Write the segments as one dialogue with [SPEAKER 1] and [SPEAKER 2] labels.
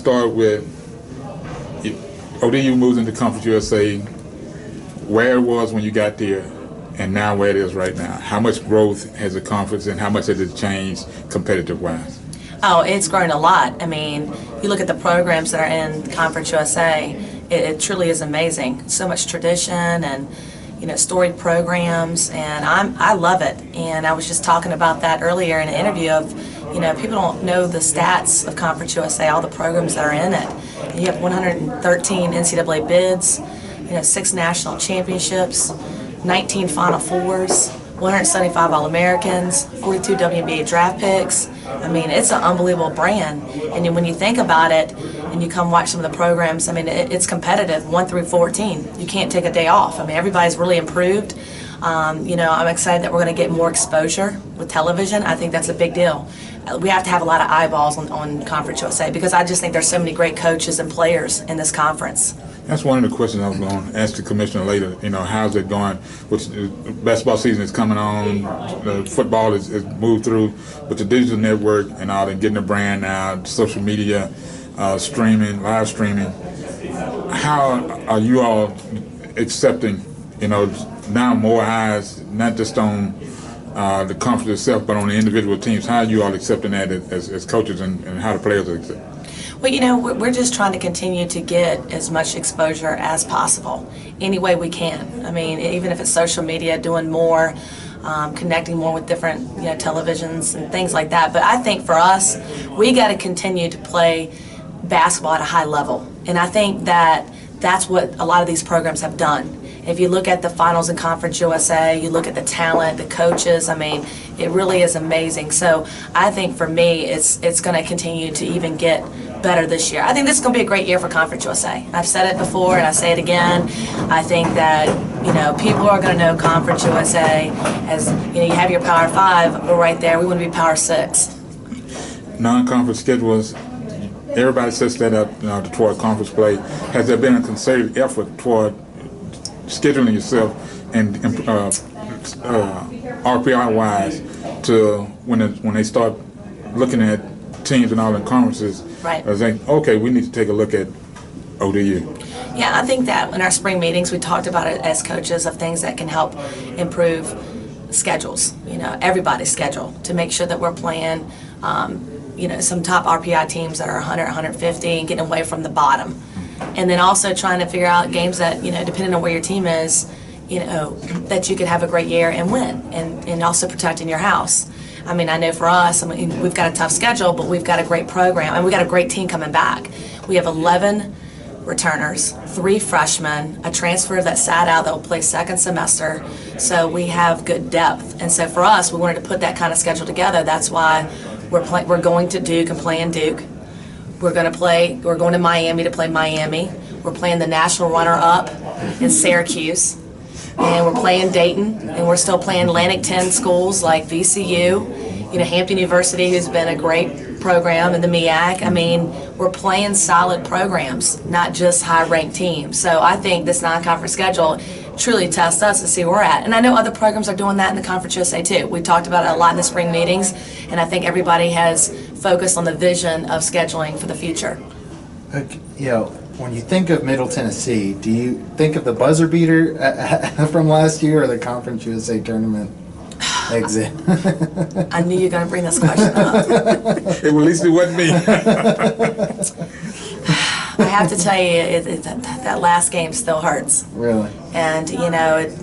[SPEAKER 1] start with ODU moves into Conference USA, where it was when you got there, and now where it is right now. How much growth has the conference, and how much has it changed competitive-wise?
[SPEAKER 2] Oh, it's grown a lot. I mean, you look at the programs that are in Conference USA, it truly is amazing. So much tradition and, you know, storied programs, and I love it. And I was just talking about that earlier in an interview of, you know, people don't know the stats of Conference USA, all the programs that are in it. And you have 113 NCAA bids, you know, 6 national championships, 19 Final Fours, 175 All-Americans, 42 WNBA draft picks. I mean, it's an unbelievable brand. And when you think about it, and you come watch some of the programs, I mean, it's competitive, 1 through 14. You can't take a day off. I mean, everybody's really improved. You know, I'm excited that we're going to get more exposure with television. I think that's a big deal. We have to have a lot of eyeballs on Conference USA because I just think there's so many great coaches and players in this conference.
[SPEAKER 1] That's one of the questions I was going to ask the commissioner later. You know, how's it going? Basketball season is coming on. The football is moved through, but the digital network and all that, getting the brand out, social media, streaming, live streaming. How are you all accepting, you know, now more eyes, not just on the conference itself, but on the individual teams? How are you all accepting that as coaches, and how the players are accepting?
[SPEAKER 2] Well, you know, we're just trying to continue to get as much exposure as possible, any way we can. I mean, even if it's social media, doing more, connecting more with different, you know, televisions and things like that. But I think for us, we got to continue to play basketball at a high level. And I think that that's what a lot of these programs have done. If you look at the finals in Conference USA, you look at the talent, the coaches, I mean, it really is amazing. So I think for me, it's going to continue to even get better this year. I think this is going to be a great year for Conference USA. I've said it before and I say it again. I think that, you know, people are going to know Conference USA as, you know, you have your Power 5, but right there, we want to be Power 6.
[SPEAKER 1] Non-conference schedules, everybody sets that up, you know, toward conference play. Has there been a concerted effort toward scheduling yourself and RPI-wise to when they start looking at teams and all in conferences,
[SPEAKER 2] right?
[SPEAKER 1] Think, okay, we need to take a look at ODU.
[SPEAKER 2] Yeah, I think that in our spring meetings we talked about it as coaches of things that can help improve schedules. You know, everybody's schedule to make sure that we're playing. You know, some top RPI teams that are 100, 150, and getting away from the bottom. And then also trying to figure out games that, you know, depending on where your team is, you know, that you could have a great year and win, and also protecting your house. I mean, I know for us, I mean, we've got a tough schedule, but we've got a great program, and we've got a great team coming back. We have 11 returners, 3 freshmen, a transfer that sat out that will play second semester, so we have good depth. And so for us, we wanted to put that kind of schedule together. That's why we're going to Duke and playing Duke. We're going to Miami to play Miami. We're playing the national runner-up in Syracuse. And we're playing Dayton, and we're still playing Atlantic 10 schools like VCU, you know, Hampton University, who's been a great program, and the MEAC. I mean, we're playing solid programs, not just high-ranked teams. So I think this non-conference schedule truly tests us to see where we're at. And I know other programs are doing that in the Conference USA too. We talked about it a lot in the spring meetings, and I think everybody has focused on the vision of scheduling for the future.
[SPEAKER 3] You know, when you think of Middle Tennessee, do you think of the buzzer beater from last year or the Conference USA tournament exit?
[SPEAKER 2] I knew you were going to bring this question up.
[SPEAKER 1] At least it wasn't me.
[SPEAKER 2] I have to tell you, that last game still hurts.
[SPEAKER 3] Really?
[SPEAKER 2] And, you know, you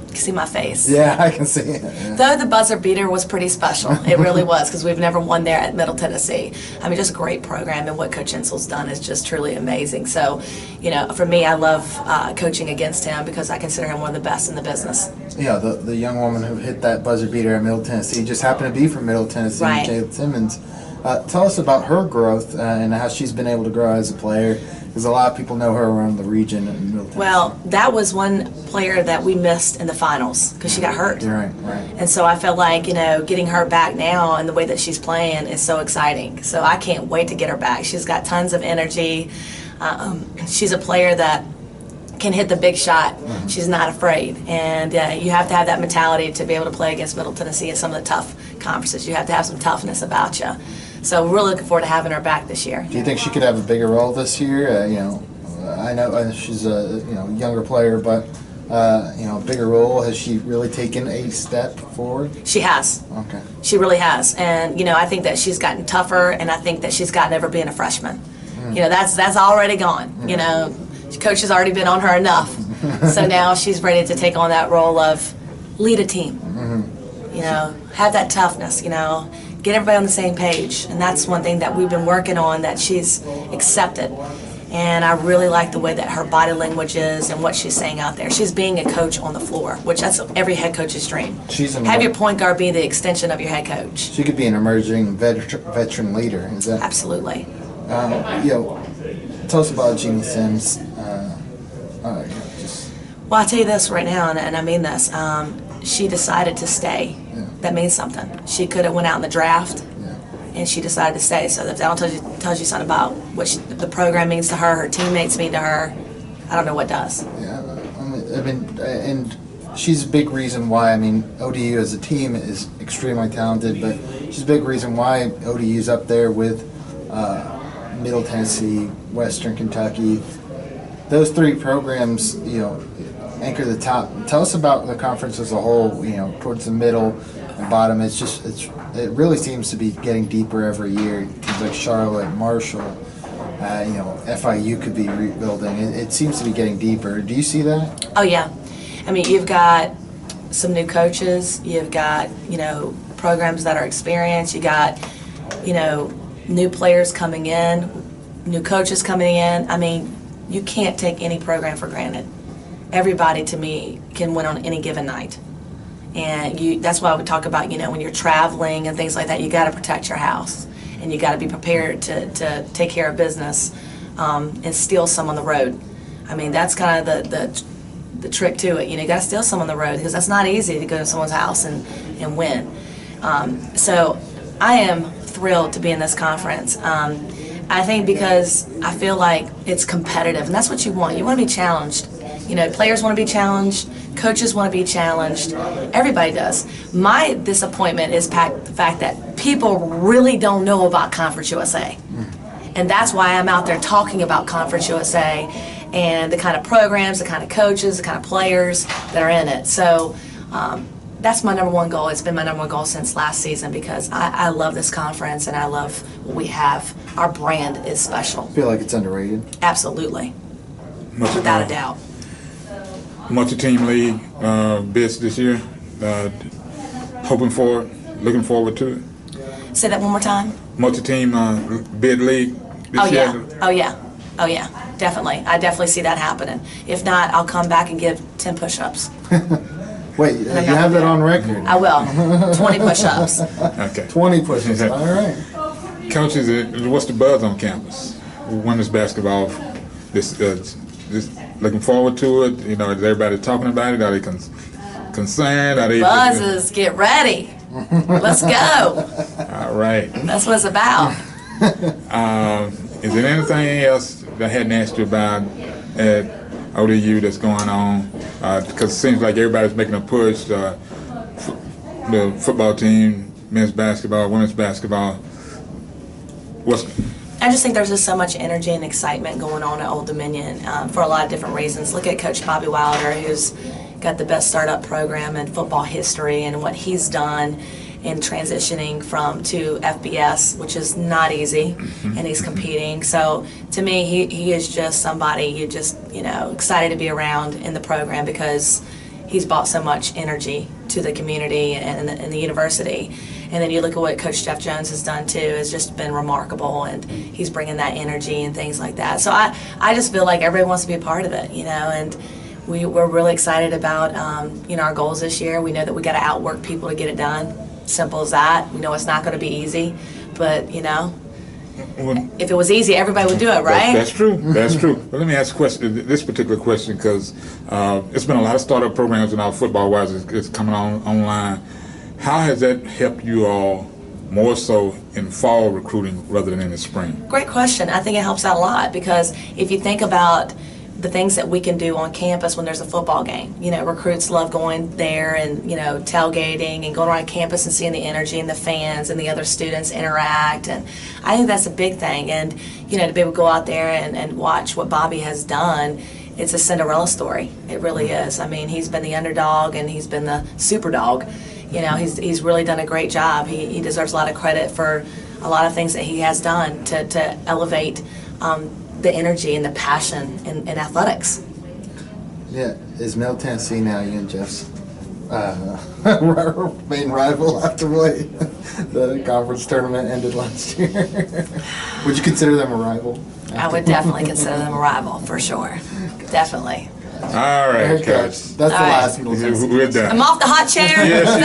[SPEAKER 2] can see my face.
[SPEAKER 3] Yeah, I can see it. Yeah.
[SPEAKER 2] Though the buzzer beater was pretty special. It really was, because we've never won there at Middle Tennessee. I mean, just a great program, and what Coach Insel's done is just truly amazing. So, you know, for me, I love coaching against him because I consider him one of the best in the business.
[SPEAKER 3] Yeah, the young woman who hit that buzzer beater at Middle Tennessee just happened to be from Middle Tennessee,
[SPEAKER 2] right.
[SPEAKER 3] Jayla Simmons. Tell us about her growth and how she's been able to grow as a player, because a lot of people know her around the region in Middle Tennessee.
[SPEAKER 2] Well, that was one player that we missed in the finals because she got hurt.
[SPEAKER 3] Right.
[SPEAKER 2] And so I felt like, you know, getting her back now and the way that she's playing is so exciting. So I can't wait to get her back. She's got tons of energy. She's a player that can hit the big shot. Mm-hmm. She's not afraid. And you have to have that mentality to be able to play against Middle Tennessee in some of the tough conferences. You have to have some toughness about you. So we're really looking forward to having her back this year.
[SPEAKER 3] Do you think she could have a bigger role this year? I know she's a younger player, but a bigger role. Has she really taken a step forward?
[SPEAKER 2] She has.
[SPEAKER 3] Okay.
[SPEAKER 2] She really has, and I think that she's gotten tougher, and I think that she's gotten over being a freshman. That's already gone. Coach has already been on her enough, so now she's ready to take on that role of lead a team. Have that toughness. Get everybody on the same page, and that's one thing that we've been working on that she's accepted. And I really like the way that her body language is and what she's saying out there. She's being a coach on the floor, which that's every head coach's dream. Have your point guard be the extension of your head coach.
[SPEAKER 3] She could be an emerging veteran leader. Is that
[SPEAKER 2] absolutely?
[SPEAKER 3] Tell us about Jeannie Sims.
[SPEAKER 2] Well, I'll tell you this right now, and I mean this. She decided to stay.
[SPEAKER 3] Yeah.
[SPEAKER 2] That means something. She could have went out in the draft. And she decided to stay. So if that tells you something about what the program means to her teammates mean to her, I don't know what does.
[SPEAKER 3] Yeah, and she's a big reason why. ODU as a team is extremely talented, but she's a big reason why ODU's up there with Middle Tennessee, Western Kentucky. Those three programs, anchor the top. Tell us about the conference as a whole. Towards the middle and bottom. It really seems to be getting deeper every year. Teams like Charlotte, Marshall, FIU could be rebuilding. It seems to be getting deeper. Do you see that?
[SPEAKER 2] Oh yeah, you've got some new coaches. You've got programs that are experienced. You got new players coming in, new coaches coming in. You can't take any program for granted. Everybody to me can win on any given night. And that's why we talk about, when you're traveling and things like that, you got to protect your house. And you got to be prepared to take care of business and steal some on the road. That's kind of the trick to it. You got to steal some on the road because that's not easy to go to someone's house and win. So I am thrilled to be in this conference. I think because I feel like it's competitive, and that's what you want. You want to be challenged. Players want to be challenged. Coaches want to be challenged. Everybody does. My disappointment is the fact that people really don't know about Conference USA. And that's why I'm out there talking about Conference USA and the kind of programs, the kind of coaches, the kind of players that are in it. So that's my number one goal. It's been my number one goal since last season because I love this conference and I love what we have. Our brand is special.
[SPEAKER 3] I feel like it's underrated.
[SPEAKER 2] Absolutely. Without a doubt.
[SPEAKER 1] Multi-team league bids this year. Hoping for it, looking forward to it.
[SPEAKER 2] Say that one more time.
[SPEAKER 1] Multi-team bid league this year.
[SPEAKER 2] Oh yeah, definitely. I definitely see that happening. If not, I'll come back and give 10 push-ups.
[SPEAKER 3] Wait, you have that on record?
[SPEAKER 2] I will. 20 push-ups.
[SPEAKER 1] Okay.
[SPEAKER 3] 20 push-ups. All right.
[SPEAKER 1] Coaches, what's the buzz on campus? Women's basketball. This looking forward to it. Is everybody talking about it? Are they concerned? Are they
[SPEAKER 2] buzzes? Get ready. Let's go.
[SPEAKER 1] All right.
[SPEAKER 2] That's what it's about.
[SPEAKER 1] Is there anything else that I hadn't asked you about at ODU that's going on? Because it seems like everybody's making a push. The football team, men's basketball, women's basketball.
[SPEAKER 2] I just think there's just so much energy and excitement going on at Old Dominion for a lot of different reasons. Look at Coach Bobby Wilder, who's got the best startup program in football history, and what he's done in transitioning to FBS, which is not easy, and he's competing. So to me, he is just somebody you just excited to be around in the program because he's brought so much energy to the community and the university. And then you look at what Coach Jeff Jones has done too. It's just been remarkable, and he's bringing that energy and things like that. So I just feel like everybody wants to be a part of it, and we're really excited about our goals this year. We know that we got to outwork people to get it done. Simple as that. We know it's not going to be easy, but if it was easy, everybody would do it, right?
[SPEAKER 1] That's true. That's true. But let me ask this particular question because it's been a lot of startup programs in our football-wise. It's coming online. How has that helped you all more so in fall recruiting rather than in the spring?
[SPEAKER 2] Great question. I think it helps out a lot because if you think about the things that we can do on campus when there's a football game. You know, recruits love going there and, you know, tailgating and going around campus and seeing the energy and the fans and the other students interact. And I think that's a big thing. And, you know, to be able to go out there and watch what Bobby has done, it's a Cinderella story. It really is. I mean, he's been the underdog and he's been the super dog. You know, he's really done a great job. He deserves a lot of credit for a lot of things that he has done to elevate the energy and the passion in athletics.
[SPEAKER 3] Yeah, is Middle Tennessee now you and Jeff's main rival after the conference tournament ended last year? Would you consider them a rival?
[SPEAKER 2] I would definitely consider them a rival, for sure. Definitely.
[SPEAKER 1] All right, Coach.
[SPEAKER 3] That's the last Middle Tennessee.
[SPEAKER 1] We're done.
[SPEAKER 2] I'm off the hot chair.
[SPEAKER 1] Yes,